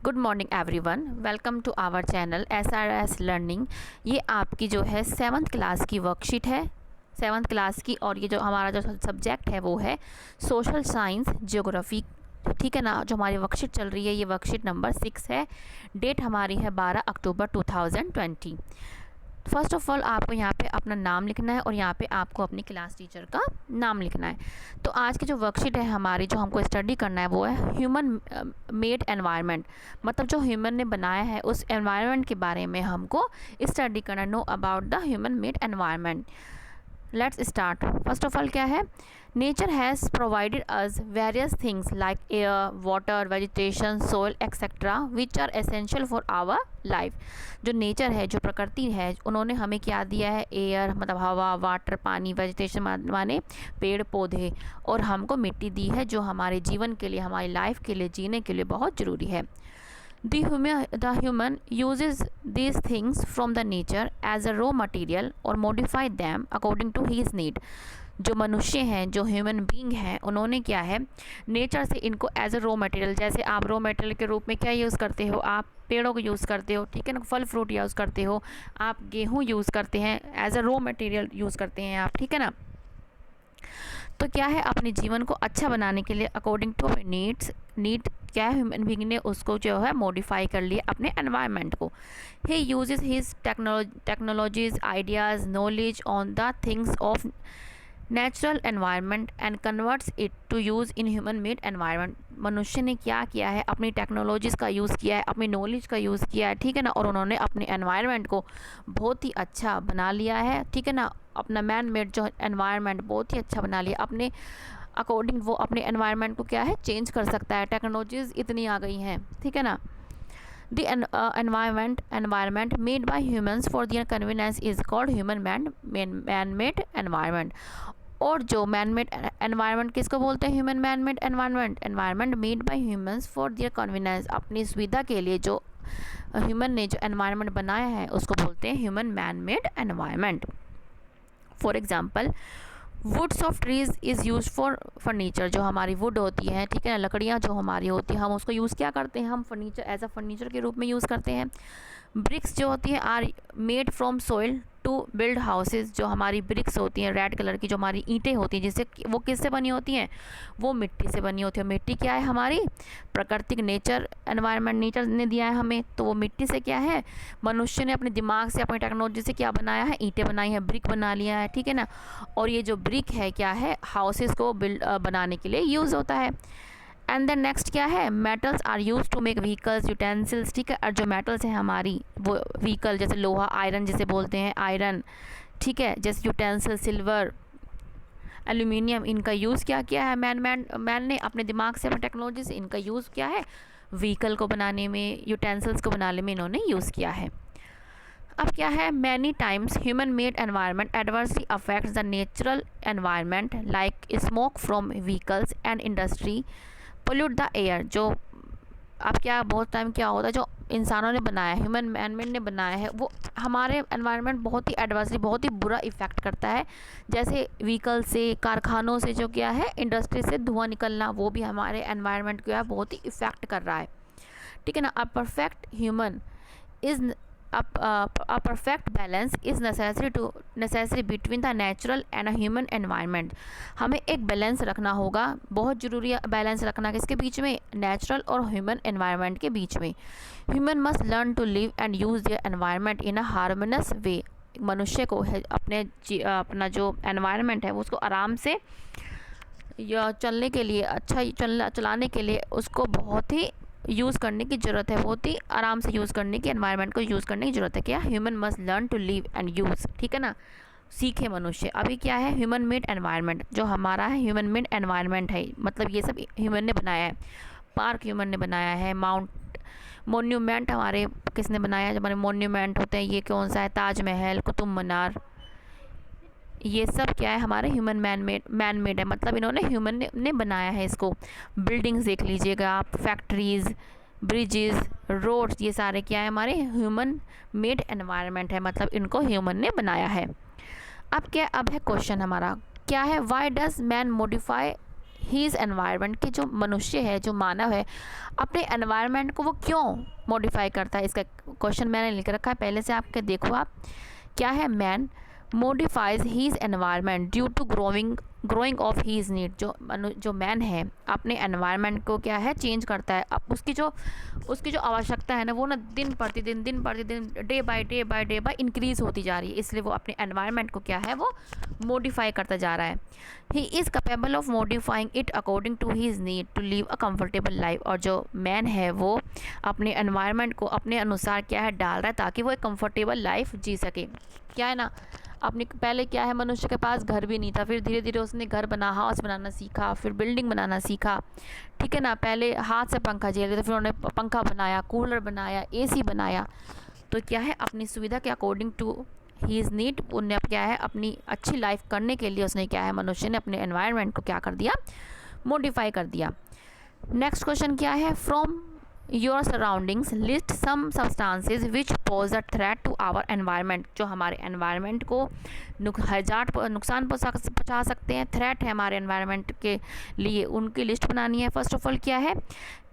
Good morning everyone, welcome to our channel SRS learning. ये आपकी जो है 7th क्लास की वर्कशीट है 7th क्लास की। और ये जो हमारा जो सब्जेक्ट है वो है सोशल साइंस ज्योग्राफी। ठीक है ना। जो हमारी वर्कशीट चल रही है ये वर्कशीट नंबर 6 है। डेट हमारी है 12 अक्टूबर 2020। फर्स्ट ऑफ ऑल आपको यहाँ पे अपना नाम लिखना है और यहाँ पे आपको अपनी क्लास टीचर का नाम लिखना है। तो आज की जो वर्कशीट है हमारी, जो हमको स्टडी करना है वो है ह्यूमन मेड एनवायरनमेंट। मतलब जो ह्यूमन ने बनाया है उस एनवायरनमेंट के बारे में हमको स्टडी करना, know about the human made environment. Let's start. First of all क्या है, nature has provided us various things like air, water, vegetation, soil etcetera which are essential for our life. जो nature है, जो प्रकृति है, उन्होंने हमें क्या दिया है, एयर मतलब हवा, वाटर पानी, वेजिटेशन माने पेड़ पौधे, और हमको मिट्टी दी है जो हमारे जीवन के लिए, हमारी लाइफ के लिए, जीने के लिए बहुत ज़रूरी है। The human uses these things from the nature as a raw material or modify them according to his need। जो मनुष्य हैं, जो ह्यूमन बीइंग हैं, उन्होंने क्या है नेचर से इनको एज अ रॉ मटेरियल, जैसे आप रॉ मटेरियल के रूप में क्या यूज़ करते हो, आप पेड़ों को यूज़ करते हो, ठीक है ना, फल फ्रूट यूज़ करते हो, आप गेहूँ यूज़ करते हैं, as a raw material use करते हैं आप, ठीक है ना। तो क्या है, अपने जीवन को अच्छा बनाने के लिए अकॉर्डिंग टू नीड क्या है, ह्यूमन बीइंग ने उसको जो है मॉडिफाई कर लिया अपने एनवायरनमेंट को। He uses his technologies, ideas, knowledge on the things of natural environment and converts it to use in human made environment. मनुष्य ने क्या किया है, अपनी टेक्नोलॉजीज़ का यूज़ किया है, अपनी नॉलेज का यूज़ किया है, ठीक है ना, और उन्होंने अपने एनवायरनमेंट को बहुत ही अच्छा बना लिया है, ठीक है ना। अपना मैन मेड जो एनवायरनमेंट बहुत ही अच्छा बना लिया अपने अकॉर्डिंग। वो अपने एनवायरनमेंट को क्या है चेंज कर सकता है, टेक्नोलॉजीज़ इतनी आ गई हैं, ठीक है ना। The environment made by humans for their convenience is called human man-made environment। और जो मैन मेड एनवायरनमेंट किसको बोलते हैं, human man made environment made by humans for their convenience. अपनी सुविधा के लिए जो ह्यूमन ने जो एनवायरनमेंट बनाया है उसको बोलते हैं human man made environment. For example, woods of trees is use for furniture. जो हमारी वुड होती है, ठीक है ना, लकड़ियाँ जो हमारी होती हैं, हम उसको यूज़ क्या करते हैं, हम फर्नीचर एज अ फर्नीचर के रूप में यूज़ करते हैं। ब्रिक्स जो होती हैं are made from soil to build houses. जो हमारी ब्रिक्स होती हैं, रेड कलर की जो हमारी ईंटें होती हैं, जिससे वो किससे बनी होती हैं, वो मिट्टी से बनी होती है। मिट्टी क्या है, हमारी प्राकृतिक नेचर एनवायरनमेंट नेचर ने दिया है हमें, तो वो मिट्टी से क्या है, मनुष्य ने अपने दिमाग से, अपनी टेक्नोलॉजी से क्या बनाया है, ईंटें बनाई हैं, ब्रिक बना लिया है, ठीक है ना। और ये जो ब्रिक है क्या है, हाउसेज़ को बिल्ड बनाने के लिए यूज़ होता है। एंड देन नेक्स्ट क्या है, metals are use to make vehicles, utensils, ठीक है। और जो मेटल्स हैं हमारी, वो व्हीकल जैसे लोहा, आयरन जिसे बोलते हैं आयरन, ठीक है, जैसे यूटेंसिल, सिल्वर, एल्यूमिनियम, इनका यूज़ क्या किया है मैन ने अपने दिमाग से, अपनी टेक्नोलॉजी से इनका यूज़ किया है व्हीकल को बनाने में, यूटेंसिल्स को बनाने में इन्होंने यूज़ किया है। अब क्या है, many times human made environment adversely affects the natural environment like smoke from vehicles and industry pollute the air. जो अब क्या बहुत टाइम क्या होता है, जो इंसानों ने बनाया है, ह्यूमन मैनमेड ने बनाया है, वो हमारे एनवायरनमेंट बहुत ही एडवर्सली, बहुत ही बुरा इफ़ेक्ट करता है। जैसे व्हीकल से, कारखानों से जो क्या है, इंडस्ट्री से धुआं निकलना, वो भी हमारे एनवायरनमेंट को है बहुत ही इफ़ेक्ट कर रहा है, ठीक है ना। A perfect human is a perfect balance is necessary between the natural and a human environment। हमें एक बैलेंस रखना होगा, बहुत ज़रूरी है बैलेंस रखना किसके बीच में, नेचुरल और ह्यूमन एनवायरनमेंट के बीच में। Human must learn to live and use their environment in a harmonious way. मनुष्य को है अपना जो एनवायरनमेंट है वो उसको आराम से या चलने के लिए, अच्छा चलाने के लिए उसको बहुत ही यूज़ करने की ज़रूरत है, बहुत ही आराम से यूज़ करने की, एनवायरनमेंट को यूज़ करने की ज़रूरत है। क्या, human must learn to live and use, ठीक है ना, सीखे मनुष्य। अभी क्या है, ह्यूमन मेड एनवायरनमेंट जो हमारा है, ह्यूमन मेड एनवायरनमेंट है, मतलब ये सब ह्यूमन ने बनाया है। पार्क ह्यूमन ने बनाया है, मोन्यूमेंट हमारे किसने बनाया है, जो हमारे मोन्यूमेंट होते हैं, ये कौन सा है, ताजमहल, कुतुब मीनार, ये सब क्या है, हमारे ह्यूमन मैन मेड है, मतलब इन्होंने ह्यूमन ने बनाया है इसको। बिल्डिंग्स देख लीजिएगा आप, फैक्ट्रीज़, ब्रिजेस, रोड्स, ये सारे क्या है, हमारे ह्यूमन मेड एनवायरनमेंट है, मतलब इनको ह्यूमन ने बनाया है। अब है क्वेश्चन हमारा क्या है, why does man modify his environment, के जो मनुष्य है, जो मानव है, अपने एनवायरनमेंट को वो क्यों मॉडिफाई करता है। इसका क्वेश्चन मैंने लिख रखा है पहले से, आपके देखो आप क्या है। Man modifies his environment due to growing of his need, जो मैन है अपने एनवायरनमेंट को क्या है चेंज करता है। अब उसकी जो आवश्यकता है ना वो ना दिन प्रतिदिन डे बाय डे इंक्रीज़ होती जा रही है, इसलिए वो अपने एनवायरनमेंट को क्या है वो मॉडिफाई करता जा रहा है। He is capable of modifying it according to his need to live a comfortable life, और जो मैन है वो अपने एनवायरनमेंट को अपने अनुसार क्या है डाल रहा है ताकि वो एक कंफर्टेबल लाइफ जी सके। क्या है ना, अपने पहले क्या है मनुष्य के पास घर भी नहीं था, फिर धीरे धीरे उसने घर हाउस बनाना सीखा, फिर बिल्डिंग बनाना सीखा, ठीक है ना। पहले हाथ से पंखा झेलते थे, फिर उन्होंने पंखा बनाया, कूलर बनाया, एसी बनाया। तो क्या है अपनी सुविधा के अकॉर्डिंग टू हीज़ नीड, उन्हें क्या है अपनी अच्छी लाइफ करने के लिए उसने क्या है मनुष्य ने अपने एनवायरनमेंट को क्या कर दिया, मॉडिफाई कर दिया। नेक्स्ट क्वेश्चन क्या है, from your surroundings list some substances which pose a threat to our environment, जो हमारे एनवायरनमेंट को नुकसान पहुँचा सकते हैं, थ्रेट है हमारे एनवायरनमेंट के लिए, उनकी लिस्ट बनानी है। फर्स्ट ऑफ ऑल क्या है,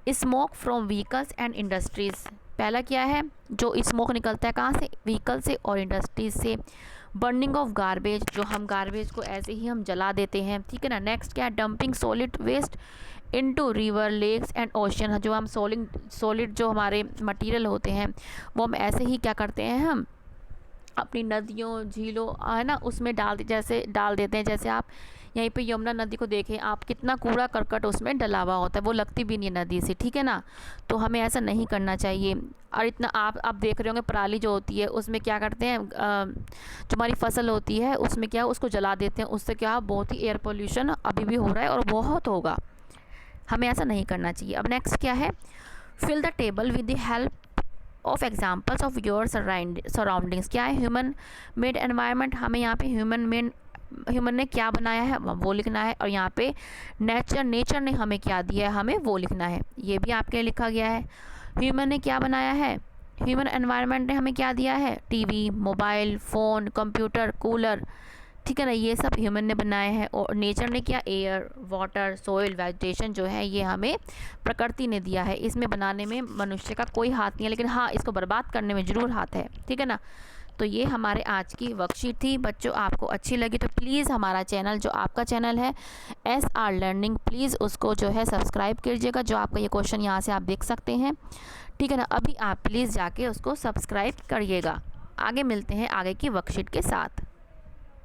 smoke from vehicles and industries. पहला क्या है, जो स्मोक निकलता है कहाँ से, व्हीकल से और इंडस्ट्रीज से। बर्निंग ऑफ गार्बेज, जो हम गार्बेज को ऐसे ही हम जला देते हैं, ठीक है ना। नेक्स्ट क्या है, dumping solid waste into river, lakes and ocean, जो हम सॉलिड जो हमारे मटेरियल होते हैं वो हम ऐसे ही क्या करते हैं, हम अपनी नदियों झीलों है ना उसमें डाल देते हैं। जैसे आप यहीं पे यमुना नदी को देखें आप, कितना कूड़ा करकट उसमें डला हुआ होता है, वो लगती भी नहीं है नदी से, ठीक है ना। तो हमें ऐसा नहीं करना चाहिए। और इतना आप देख रहे होंगे पराली जो होती है उसमें क्या करते हैं, जो हमारी फसल होती है उसमें क्या उसको जला देते हैं, उससे क्या बहुत ही एयर पोल्यूशन अभी भी हो रहा है और बहुत होगा, हमें ऐसा नहीं करना चाहिए। अब नेक्स्ट क्या है, fill the table with the help of examples of your surroundings. क्या है, ह्यूमन मेड एनवायरनमेंट, हमें यहाँ पे ह्यूमन ने क्या बनाया है वो लिखना है, और यहाँ पे नेचर ने हमें क्या दिया है हमें वो लिखना है, ये भी आपके लिखा गया है। ह्यूमन ने क्या बनाया है, ह्यूमन एनवायरनमेंट ने हमें क्या दिया है, TV, mobile phone, computer, cooler, ठीक है ना, ये सब ह्यूमन ने बनाए हैं। और नेचर ने क्या, एयर, वाटर, सोइल, वेजिटेशन जो है ये हमें प्रकृति ने दिया है। इसमें बनाने में मनुष्य का कोई हाथ नहीं है, लेकिन हाँ इसको बर्बाद करने में ज़रूर हाथ है, ठीक है ना। तो ये हमारे आज की वर्कशीट थी। बच्चों आपको अच्छी लगी तो प्लीज़ हमारा चैनल, जो आपका चैनल है SR लर्निंग, प्लीज़ उसको जो है सब्सक्राइब कीजिएगा। जो आपका ये क्वेश्चन यहाँ से आप देख सकते हैं, ठीक है ना, अभी आप प्लीज़ जाके उसको सब्सक्राइब करिएगा। आगे मिलते हैं आगे की वर्कशीट के साथ।